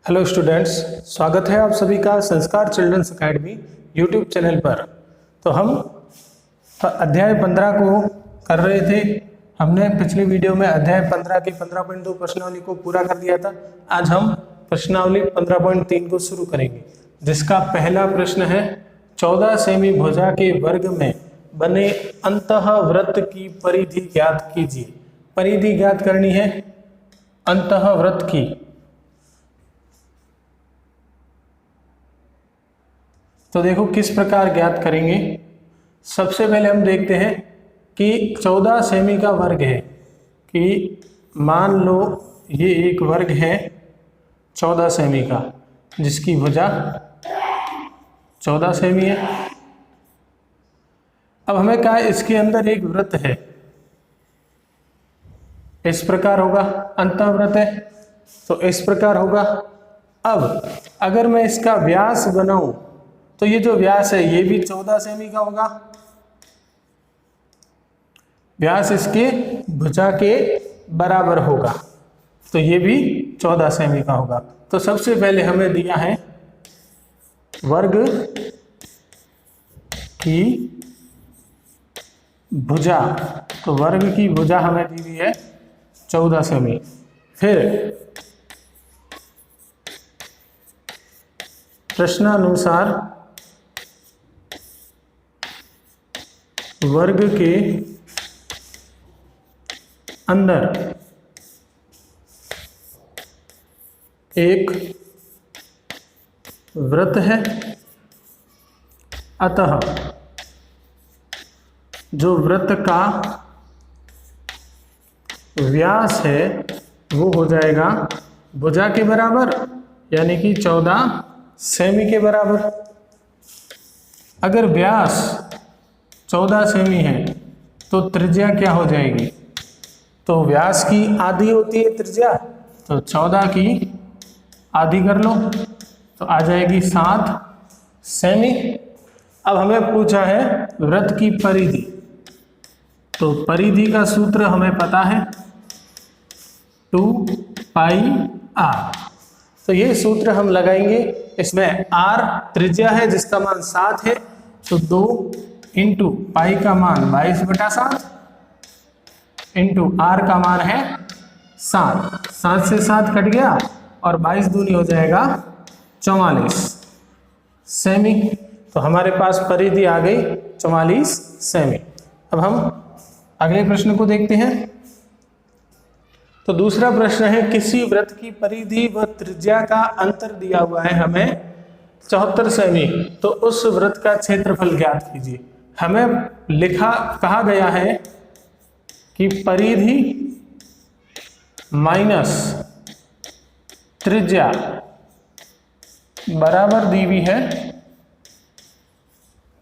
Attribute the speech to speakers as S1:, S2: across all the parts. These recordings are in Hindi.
S1: हेलो स्टूडेंट्स, स्वागत है आप सभी का संस्कार चिल्ड्रंस एकेडमी यूट्यूब चैनल पर। तो हम अध्याय 15 को कर रहे थे। हमने पिछली वीडियो में अध्याय 15 के 15.2 प्रश्नावली को पूरा कर दिया था। आज हम प्रश्नावली 15.3 को शुरू करेंगे, जिसका पहला प्रश्न है 14 सेमी भुजा के वर्ग में बने अंतःवृत्त की परिधि ज्ञात कीजिए। परिधि ज्ञात करनी है अंतःवृत्त की। तो देखो किस प्रकार ज्ञात करेंगे। सबसे पहले हम देखते हैं कि 14 सेमी का वर्ग है, कि मान लो ये एक वर्ग है 14 सेमी का, जिसकी भुजा 14 सेमी है। अब हमें कहा इसके अंदर एक वृत्त है, इस प्रकार होगा, अंतःवृत्त है तो इस प्रकार होगा। अब अगर मैं इसका व्यास बनाऊं तो ये जो व्यास है ये भी 14 सेमी का होगा। व्यास इसके भुजा के बराबर होगा तो ये भी 14 सेमी का होगा। तो सबसे पहले हमें दिया है वर्ग की भुजा, तो वर्ग की भुजा हमें दी हुई है 14 सेमी। फिर प्रश्नानुसार वर्ग के अंदर एक वृत्त है, अतः जो वृत्त का व्यास है वो हो जाएगा भुजा के बराबर, यानी कि 14 सेमी के बराबर। अगर व्यास 14 सेमी है तो त्रिज्या क्या हो जाएगी? तो व्यास की आधी होती है त्रिज्या, तो 14 की आधी कर लो तो आ जाएगी 7 सेमी। अब हमें पूछा है वृत्त की परिधि, तो परिधि का सूत्र हमें पता है 2πr। तो ये सूत्र हम लगाएंगे। इसमें r त्रिज्या है जिसका मान 7 है, तो 2 इंटू पाई का मान 22/7 इंटू r का मान है 7। 7 से 7 कट गया और 22 दूनी हो जाएगा 44 सेमी। तो हमारे पास परिधि आ गई 44 सेमी। अब हम अगले प्रश्न को देखते हैं। तो दूसरा प्रश्न है किसी वृत्त की परिधि व त्रिज्या का अंतर दिया हुआ है हमें 74 सेमी, तो उस वृत्त का क्षेत्रफल ज्ञात कीजिए। हमें कहा गया है कि परिधि माइनस त्रिज्या बराबर दी हुई है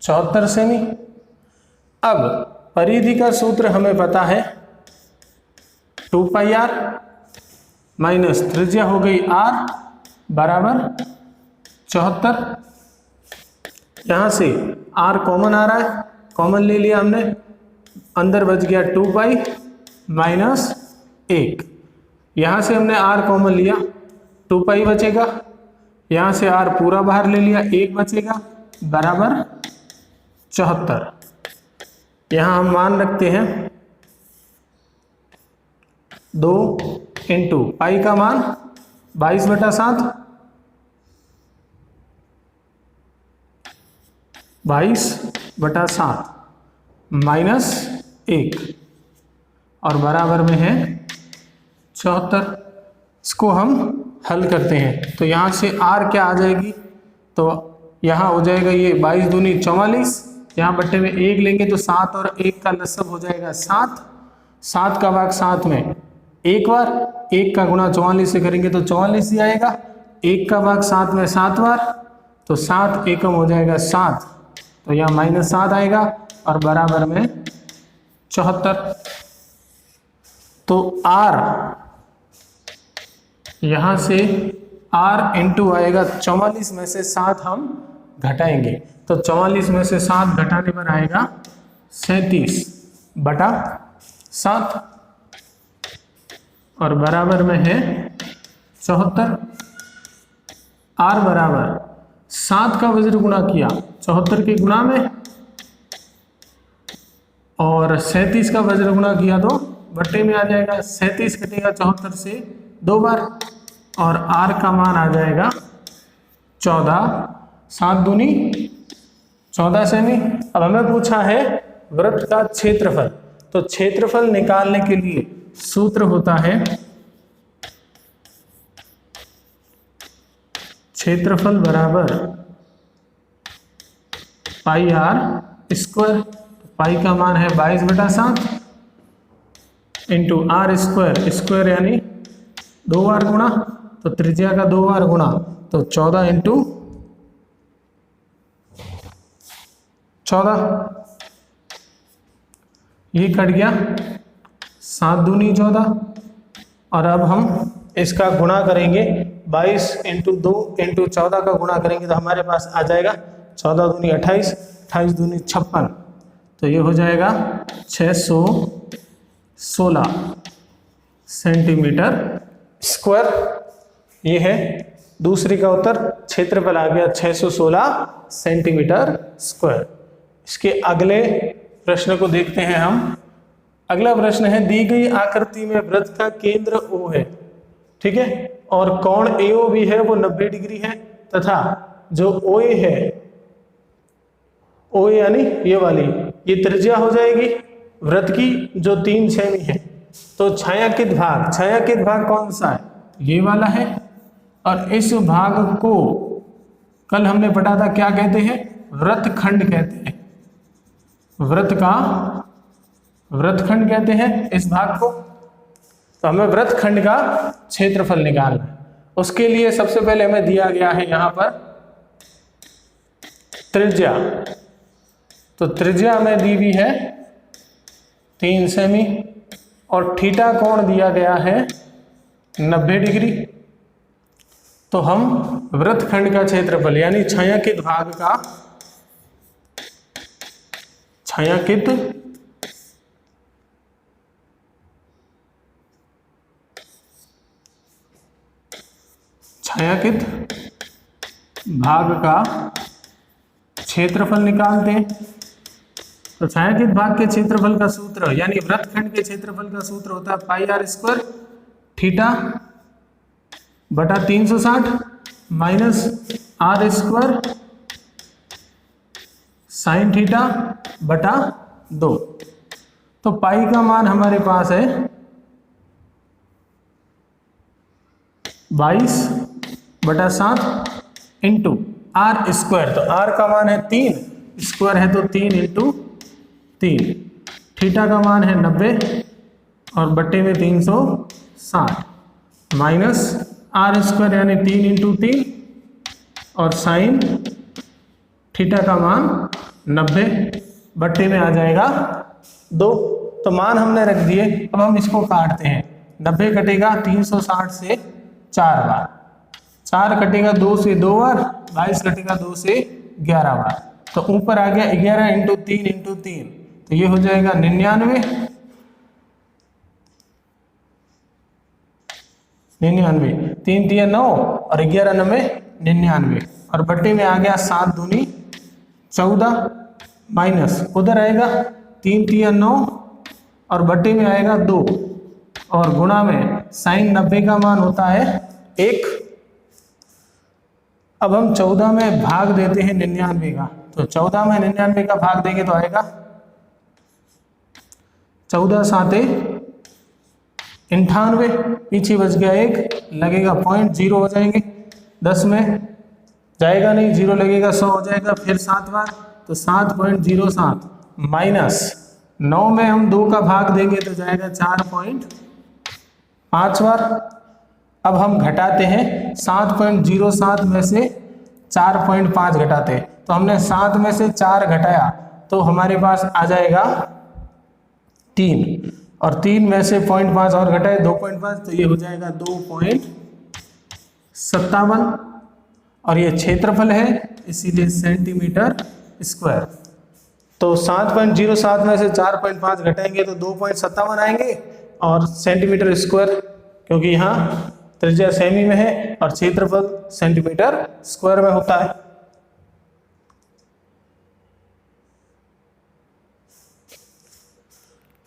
S1: 74 सेमी। अब परिधि का सूत्र हमें पता है 2πr माइनस त्रिज्या हो गई r बराबर 74। यहां से r कॉमन आ रहा है, कॉमन ले लिया हमने, अंदर बच गया 2π माइनस 1। यहां से हमने r कॉमन लिया, 2π बचेगा, यहां से r पूरा बाहर ले लिया, 1 बचेगा, बराबर 74। यहां हम मान रखते हैं 2 इंटू पाई का मान 22/7 22/7 माइनस 1 और बराबर में है 74। इसको हम हल करते हैं तो यहाँ से r क्या आ जाएगी, तो यहाँ हो जाएगा ये 22 दूनी 44, यहाँ बट्टे में 1 लेंगे तो 7 और 1 का लसब हो जाएगा 7। 7 का भाग 7 में एक बार, 1 का गुणा 44 से करेंगे तो 44 ही आएगा। 1 का भाग 7 में 7 बार, तो 7 एकम हो जाएगा 7, तो यहाँ -7 आएगा और बराबर में 74। तो r यहाँ से r इंटू आएगा 44 में से 7 हम घटाएंगे, तो 44 में से 7 घटाने पर आएगा 37/7 और बराबर में है 74। r बराबर 7 का वज्र गुणा किया 74 के गुणा में और 37 का वज्र गुणा किया तो बट्टे में आ जाएगा। 37 कटेगा 74 से 2 बार और r का मान आ जाएगा 14, 7 दूनी 14 सेमी। अब हमें पूछा है वृत्त का क्षेत्रफल, तो क्षेत्रफल निकालने के लिए सूत्र होता है क्षेत्रफल बराबर पाई r स्क्वायर। पाई का मान है 22/7 इंटू आर स्क्वायर, स्क्वायर यानी 2 बार गुणा, तो त्रिज्या का 2 बार गुणा तो 14 इंटू 14, ये कट गया 7 दूनी 14। और अब हम इसका गुणा करेंगे 22 इंटू 2 इंटू 14 का गुणा करेंगे तो हमारे पास आ जाएगा 14 दूनी 28, 28 दूनी 56, तो ये हो जाएगा 616 सेंटीमीटर स्क्वायर। ये है दूसरी का उत्तर, क्षेत्रफल आ गया 616 सेंटीमीटर स्क्वायर। इसके अगले प्रश्न को देखते हैं हम। अगला प्रश्न है, दी गई आकृति में वृत्त का केंद्र O है, ठीक है, और कोण AOB है वो 90 डिग्री है, तथा जो OA है, OA यानी ये वाली, ये त्रिज्या हो जाएगी वृत्त की जो 3 सेमी है। तो छायांकित भाग कौन सा है? ये वाला है। और इस भाग को कल हमने पढ़ा था क्या कहते हैं? वृत्तखंड कहते हैं। वृत्तखंड कहते हैं इस भाग को। तो हमें वृत्तखंड का क्षेत्रफल निकालना है। उसके लिए सबसे पहले हमें दिया गया है यहाँ पर त्रिज्या। तो त्रिज्या हमें दी हुई है 3 सेमी और थीटा कोण दिया गया है 90 डिग्री। तो हम वृत्तखंड का क्षेत्रफल यानी छायांकित भाग का छायांकित भाग का क्षेत्रफल निकालते हैं। तो छायांकित भाग के क्षेत्रफल का सूत्र यानी वृत्तखंड के क्षेत्रफल का सूत्र होता है पाई r स्क्वायर थीटा बटा 360 minus r square sine theta बटा 2। तो पाई का मान हमारे पास है 22/7 इंटू आर स्क्वायर। तो आर का मान है 3, स्क्वायर है तो 3 इंटू 3, थीटा का मान है 90 और बट्टे में 360 माइनस आर स्क्वायर यानी 3 इंटू 3 और साइन थीटा का मान 90 बट्टे में आ जाएगा 2। तो मान हमने रख दिए। अब हम इसको काटते हैं। 90 कटेगा 360 से 4 बार, 4 कटेगा 2 से 2 बार, 22 कटेगा 2 से 11 बार। तो ऊपर आ गया 11 इंटू 3 इंटू 3, तो ये हो जाएगा 99, 3 3 9 और 11 9 99 और बट्टे में आ गया 7 दूनी 14 माइनस उधर आएगा 3 3 9 और बट्टे में आएगा 2 और गुणा में साइन 90 का मान होता है 1। अब हम 14 में भाग देते हैं 99 का। तो 14 में 99 का भाग देंगे तो आएगा 14 7 98, पीछे बच गया 1, लगेगा पॉइंट 0 हो जाएंगे। 10 में जाएगा नहीं, 0 लगेगा 100 हो जाएगा, फिर 7 बार तो 7.07 माइनस 9 में हम 2 का भाग देंगे तो जाएगा 4.5 बार। अब हम घटाते हैं 7.07 में से 4.5 घटाते हैं। तो हमने 7 में से 4 घटाया तो हमारे पास आ जाएगा 3 और 3 में से 0.5 और घटाए 2.5 तो ये हो जाएगा 2.57 और ये क्षेत्रफल है इसीलिए सेंटीमीटर स्क्वायर। तो 7.07 में से 4.5 घटाएंगे तो 2.57 आएंगे और सेंटीमीटर स्क्वायर, क्योंकि यहाँ त्रिज्या सेमी में है और क्षेत्रफल सेंटीमीटर स्क्वायर में होता है।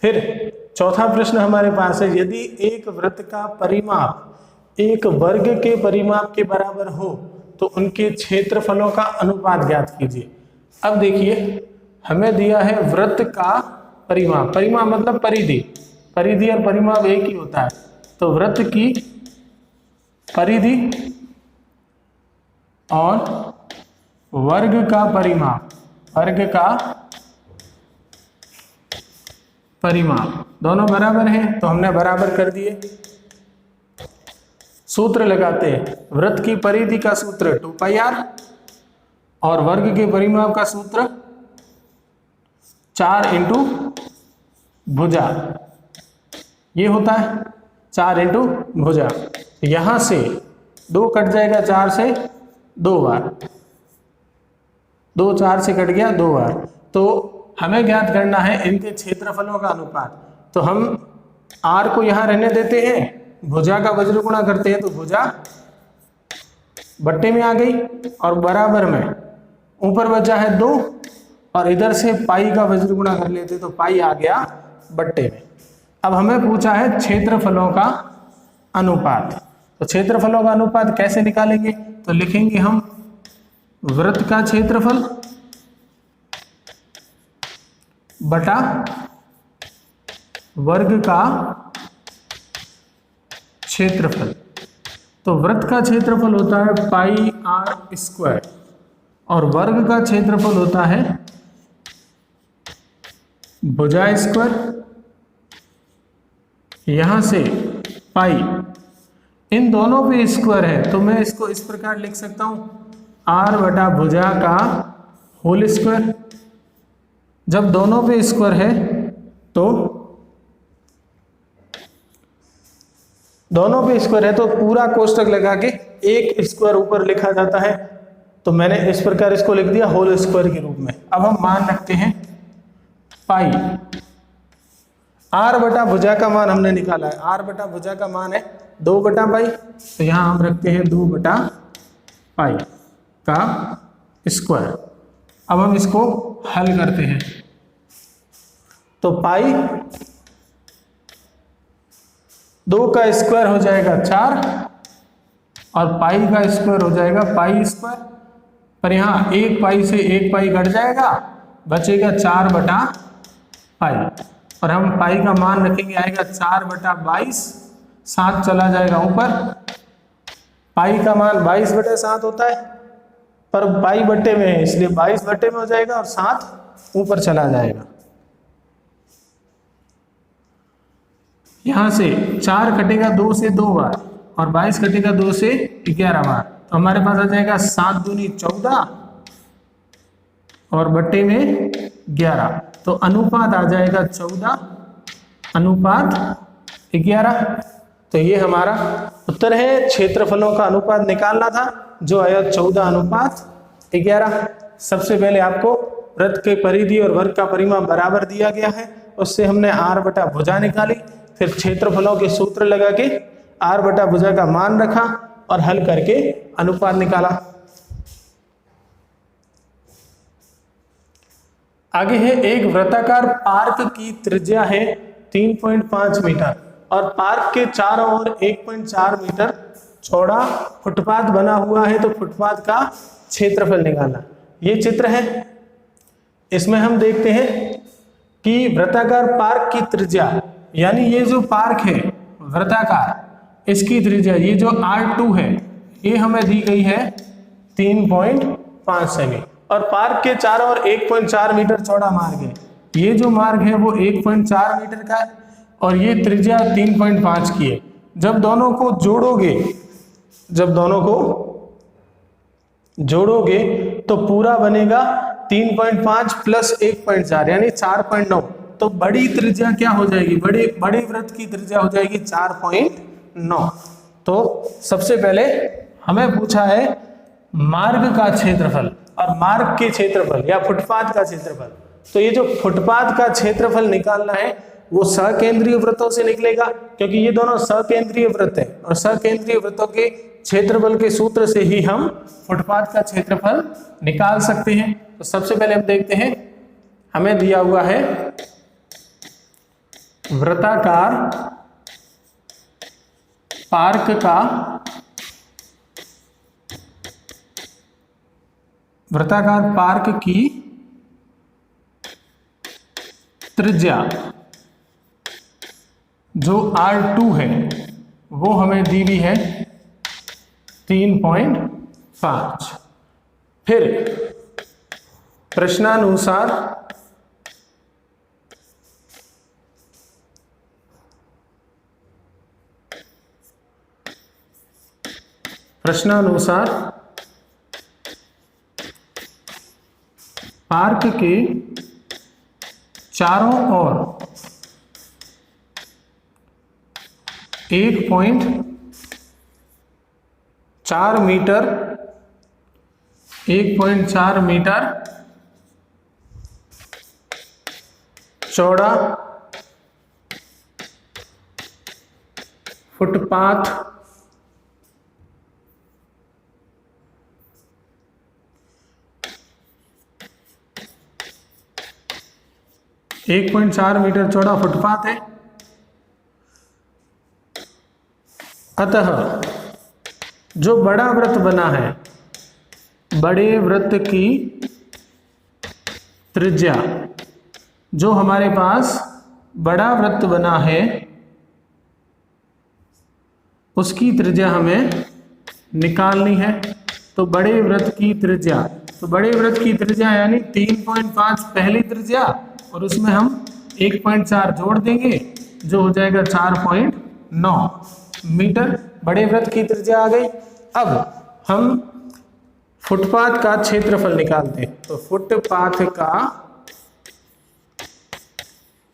S1: फिर चौथा प्रश्न हमारे पास है, यदि एक वृत्त का परिमाप एक वर्ग के परिमाप के बराबर हो तो उनके क्षेत्रफलों का अनुपात ज्ञात कीजिए। अब देखिए हमें दिया है वृत्त का परिमाप, परिमाप मतलब परिधि, परिधि और परिमाप एक ही होता है। तो वृत्त की परिधि और वर्ग का परिमाप, वर्ग का परिमाप दोनों बराबर हैं, तो हमने बराबर कर दिए। सूत्र लगाते हैं, वृत्त की परिधि का सूत्र 2πr और वर्ग के परिमाप का सूत्र 4 इंटू भुजा, ये होता है 4 इंटू भुजा। यहां से 2 कट जाएगा 4 से 2 बार, 2 4 से कट गया 2 बार। तो हमें ज्ञात करना है इनके क्षेत्रफलों का अनुपात। तो हम r को यहां रहने देते हैं, भुजा का वज्र गुणा करते हैं, तो भुजा बट्टे में आ गई और बराबर में ऊपर बचा है 2 और इधर से पाई का वज्र गुणा कर लेते तो पाई आ गया बट्टे में। अब हमें पूछा है क्षेत्रफलों का अनुपात। तो क्षेत्रफलों का अनुपात कैसे निकालेंगे? तो लिखेंगे हम वृत्त का क्षेत्रफल बटा वर्ग का क्षेत्रफल। तो वृत्त का क्षेत्रफल होता है पाई r स्क्वायर और वर्ग का क्षेत्रफल होता है भुजा स्क्वायर, यहां से पाई, इन दोनों पे स्क्वायर है तो मैं इसको इस प्रकार लिख सकता हूं r बटा भुजा का होल स्क्वायर। जब दोनों पे स्क्वायर है तो दोनों पे स्क्वायर है तो पूरा कोष्टक लगा के एक स्क्वायर ऊपर लिखा जाता है। तो मैंने इस प्रकार इसको लिख दिया होल स्क्वायर के रूप में। अब हम मान रखते हैं पाई, r बटा भुजा का मान हमने निकाला है, r बटा भुजा का मान है 2 बटा पाई, तो यहां हम रखते हैं 2 बटा पाई का स्क्वायर। अब हम इसको हल करते हैं तो पाई 2 का स्क्वायर हो जाएगा 4 और पाई का स्क्वायर हो जाएगा पाई स्क्वायर, पर यहाँ 1 पाई से 1 पाई घट जाएगा, बचेगा 4 बटा पाई और हम पाई का मान रखेंगे आएगा 4 बटा 22, 7 चला जाएगा ऊपर, पाई का मान 22 बटे 7 होता है पर पाई बट्टे में है इसलिए 22 बट्टे में हो जाएगा और 7 ऊपर चला जाएगा। यहां से 4 कटेगा 2 से 2 बार और 22 कटेगा 2 से 11 बार, तो हमारे पास आ जाएगा 7 दूनी 14 और बट्टे में 11, तो अनुपात आ जाएगा 14 अनुपात 11। तो ये हमारा उत्तर है। क्षेत्रफलों का अनुपात निकालना था जो आया 14 अनुपात 11। सबसे पहले आपको वृत्त के परिधि और वर्ग का परिमाप बराबर दिया गया है, उससे हमने r बटा भुजा निकाली, फिर क्षेत्रफलों के सूत्र लगा के r बटा भुजा का मान रखा और हल करके अनुपात निकाला। आगे है एक वृत्ताकार पार्क की त्रिज्या है 3.5 मीटर और पार्क के चारों ओर 1.4 मीटर चौड़ा फुटपाथ बना हुआ है, तो फुटपाथ का क्षेत्रफल निकालना। ये चित्र है, इसमें हम देखते हैं कि वृत्ताकार पार्क की त्रिज्या, यानी ये जो पार्क है वृत्ताकार, इसकी त्रिज्या ये जो R2 है ये हमें दी गई है 3.5 सेमी और पार्क के चारों ओर 1.4 मीटर चौड़ा मार्ग है। ये जो मार्ग है वो 1.4 मीटर का है और ये त्रिज्या 3.5 की है। जब दोनों को जोड़ोगे तो पूरा बनेगा 3.5 प्लस 1.4 यानी 4.9। तो बड़ी त्रिज्या क्या हो जाएगी? बड़ी वृत्त की त्रिज्या हो जाएगी 4.9। तो सबसे पहले हमें पूछा है मार्ग का क्षेत्रफल और मार्ग के क्षेत्रफल या फुटपाथ का क्षेत्रफल। तो ये जो फुटपाथ का क्षेत्रफल निकालना है वो सकेंद्रीय वृत्तों से निकलेगा, क्योंकि ये दोनों सकेंद्रीय वृत्त हैं और सकेंद्रीय वृत्तों के क्षेत्रफल के सूत्र से ही हम फुटपाथ का क्षेत्रफल निकाल सकते हैं। तो सबसे पहले हम देखते हैं, हमें दिया हुआ है वृत्ताकार पार्क की त्रिज्या जो R2 है वो हमें दी हुई है 3.5। फिर प्रश्नानुसार पार्क के चारों ओर 1.4 मीटर चौड़ा फुटपाथ मीटर चौड़ा फुटपाथ है। अतः जो बड़ा वृत्त बना है, बड़े वृत्त की त्रिज्या, जो हमारे पास बड़ा वृत्त बना है उसकी त्रिज्या हमें निकालनी है। तो बड़े वृत्त की त्रिज्या यानी 3.5 पहली त्रिज्या और उसमें हम 1.4 जोड़ देंगे जो हो जाएगा 4.9 मीटर। बड़े वृत्त की त्रिज्या आ गई। अब हम फुटपाथ का क्षेत्रफल निकालते हैं। तो फुटपाथ का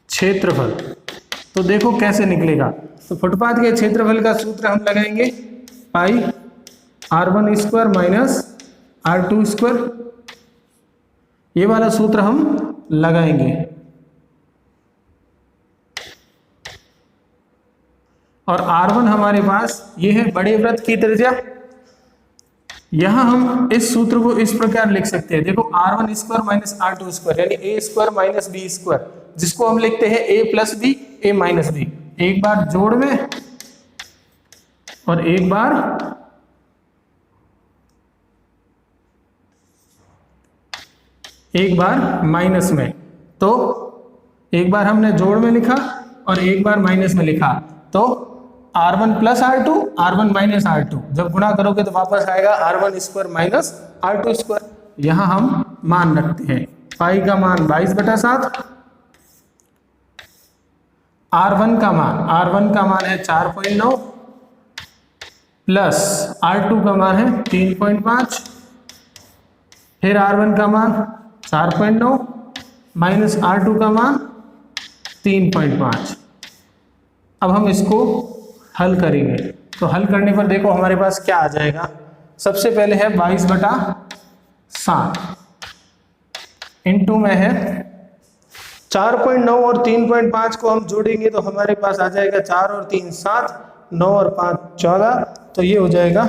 S1: क्षेत्रफल तो देखो कैसे निकलेगा। तो फुटपाथ के क्षेत्रफल का सूत्र हम लगाएंगे पाई r1 square minus r2 square, ये वाला सूत्र हम लगाएंगे। और r1 हमारे पास ये है बड़े वृत्त की त्रिज्या। यहां हम इस सूत्र को इस प्रकार लिख सकते हैं, देखो r1 square minus r2 square यानी a square minus b square, जिसको हम लिखते हैं a plus b a minus b. एक बार जोड़ में और एक बार माइनस में। तो एक बार हमने जोड़ में लिखा और एक बार माइनस में लिखा, तो r1 plus r2 r1 minus r2, जब गुणा करोगे तो वापस आएगा r1 square minus r2 square. यहां हम मान रखते हैं पाई का मान 22/7, r1 का मान है 4.9 प्लस r2 का मान है 3.5, फिर r1 का मान 4.9 माइनस r2 का मान 3.5। अब हम इसको हल करेंगे। तो हल करने पर देखो हमारे पास क्या आ जाएगा। सबसे पहले है 22/7 इंटू में है 4.9 और 3.5 को हम जोड़ेंगे तो हमारे पास आ जाएगा 4 और 3 7, 9 और 5 14, तो ये हो जाएगा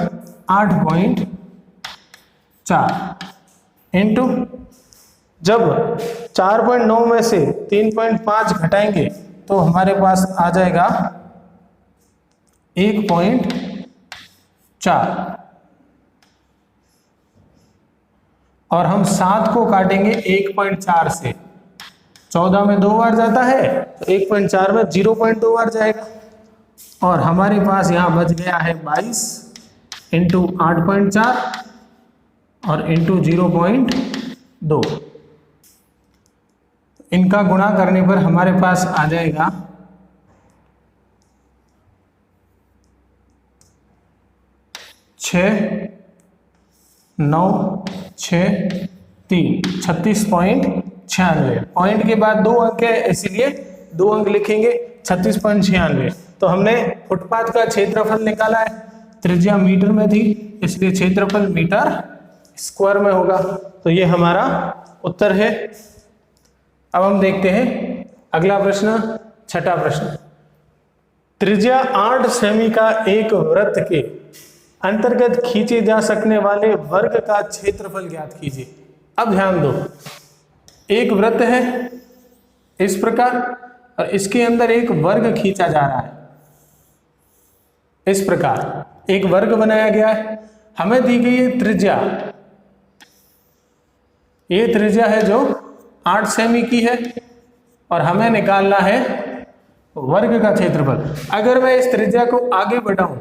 S1: 8.4 इंटू, जब 4.9 में से 3.5 घटाएंगे तो हमारे पास आ जाएगा 1.4 और हम 7 को काटेंगे 1.4 से। 14 में 2 बार जाता है तो 1.4 में 0.2 बार जाएगा और हमारे पास यहाँ बच गया है 22 इंटू 8.4 और इंटू 0.2। इनका गुणा करने पर हमारे पास आ जाएगा 6 9 6 3 36.96। पॉइंट के बाद 2 अंक है इसीलिए 2 अंक लिखेंगे 36.96। तो हमने फुटपाथ का क्षेत्रफल निकाला है, त्रिज्या मीटर में थी इसलिए क्षेत्रफल मीटर स्क्वायर में होगा। तो ये हमारा उत्तर है। अब हम देखते हैं अगला प्रश्न छठा प्रश्न, त्रिज्या 8 सेमी का एक वृत्त के अंतर्गत खींचे जा सकने वाले वर्ग का क्षेत्रफल ज्ञात कीजिए। अब ध्यान दो, एक वृत्त है इस प्रकार और इसके अंदर एक वर्ग खींचा जा रहा है। इस प्रकार एक वर्ग बनाया गया है, हमें दी गई है त्रिज्या, ये त्रिज्या है जो 8 सेमी की है और हमें निकालना है वर्ग का क्षेत्रफल। अगर मैं इस त्रिज्या को आगे बढ़ाऊं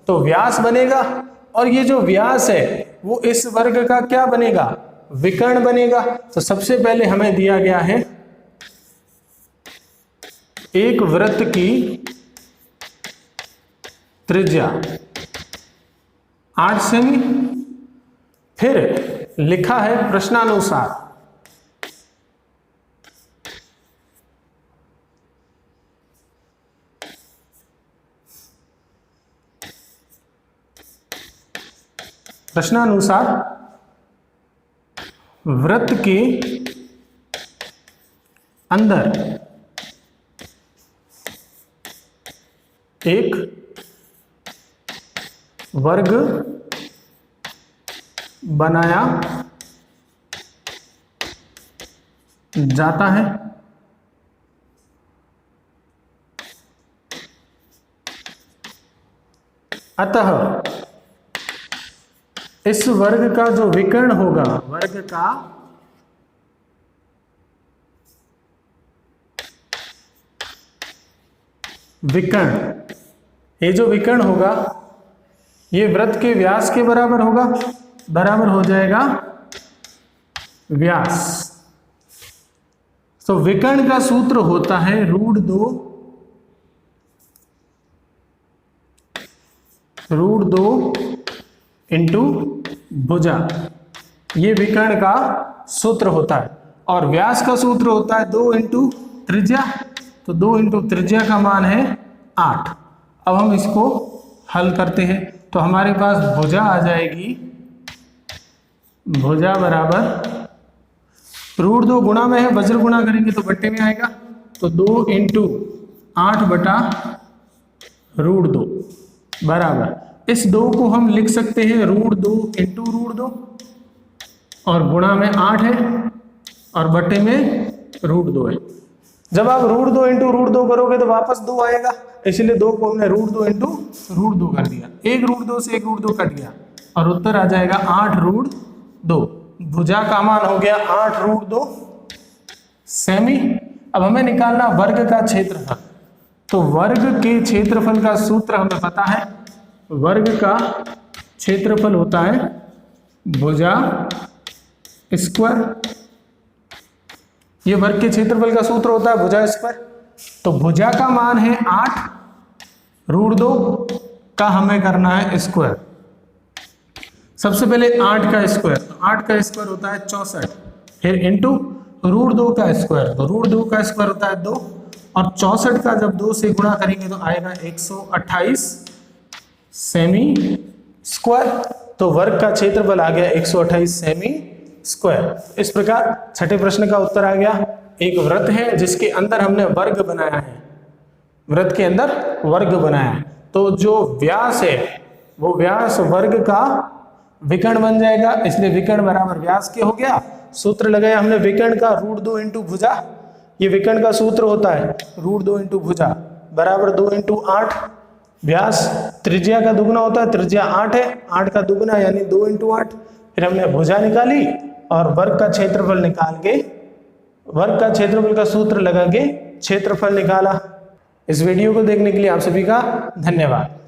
S1: तो व्यास बनेगा और ये जो व्यास है वो इस वर्ग का क्या बनेगा, विकर्ण बनेगा। तो सबसे पहले हमें दिया गया है एक वृत्त की त्रिज्या 8 सेमी, फिर लिखा है प्रश्नानुसार वृत्त के अंदर एक वर्ग बनाया जाता है। अतः इस वर्ग का जो विकर्ण होगा, वर्ग का विकर्ण, ये जो विकर्ण होगा ये वृत्त के व्यास के बराबर होगा, बराबर हो जाएगा व्यास। तो विकर्ण का सूत्र होता है √2 इंटू भुजा, ये विकर्ण का सूत्र होता है। और व्यास का सूत्र होता है 2 इंटू त्रिज्या, तो 2 इंटू त्रिज्या का मान है 8। अब हम इसको हल करते हैं तो हमारे पास भुजा आ जाएगी, भुजा बराबर √2 गुणा में है, वज्र गुणा करेंगे तो बट्टे में आएगा, तो 2 इंटू 8 बटा √2 बराबर, इस 2 को हम लिख सकते हैं √2 इंटू √2 और गुणा में 8 है और बट्टे में √2 है। जब आप √2 इंटू √2 करोगे तो वापस 2 आएगा, इसलिए 2 को हमने √2 इंटू √2 कर दिया, एक √2 से एक √2 कट गया और उत्तर आ जाएगा 8√2। भुजा का मान हो गया 8√2 सेमी। अब हमें निकालना वर्ग का क्षेत्रफल, तो वर्ग के क्षेत्रफल का सूत्र हमें पता है, वर्ग का क्षेत्रफल होता है भुजा स्क्वायर, ये वर्ग के क्षेत्रफल का सूत्र होता है भुजा स्क्वायर। तो भुजा का मान है 8√2 का हमें करना है स्क्वायर। सबसे पहले 8 का स्क्वायर, तो 8 का स्क्वायर होता है 64, फिर इंटू √2 का स्क्वायर, तो √2 का स्क्वायर होता है 2 और 64 का जब 2 से गुणा करेंगे तो आएगा 128 सेमी स्क्वायर। तो वर्ग का क्षेत्रफल आ गया 128 सेमी स्क्वायर। इस प्रकार छठे प्रश्न का उत्तर आ गया। एक वृत्त है जिसके अंदर हमने वर्ग बनाया है, वृत्त के अंदर वर्ग बनाया है, तो जो व्यास है वो व्यास वर्ग का विकर्ण बन जाएगा, इसलिए विकर्ण बराबर व्यास के हो गया। सूत्र लगाया हमने विकर्ण का √2 इंटू भुजा, ये विकर्ण का सूत्र होता है √2 इंटू भुजा बराबर 2 इंटू 8। व्यास त्रिज्या का दुगना होता है, त्रिज्या 8 है, 8 का दुगना यानी 2 इंटू 8। फिर हमने भुजा निकाली और वर्ग का क्षेत्रफल निकाल के, वर्ग का क्षेत्रफल का सूत्र लगा के क्षेत्रफल निकाला। इस वीडियो को देखने के लिए आप सभी का धन्यवाद।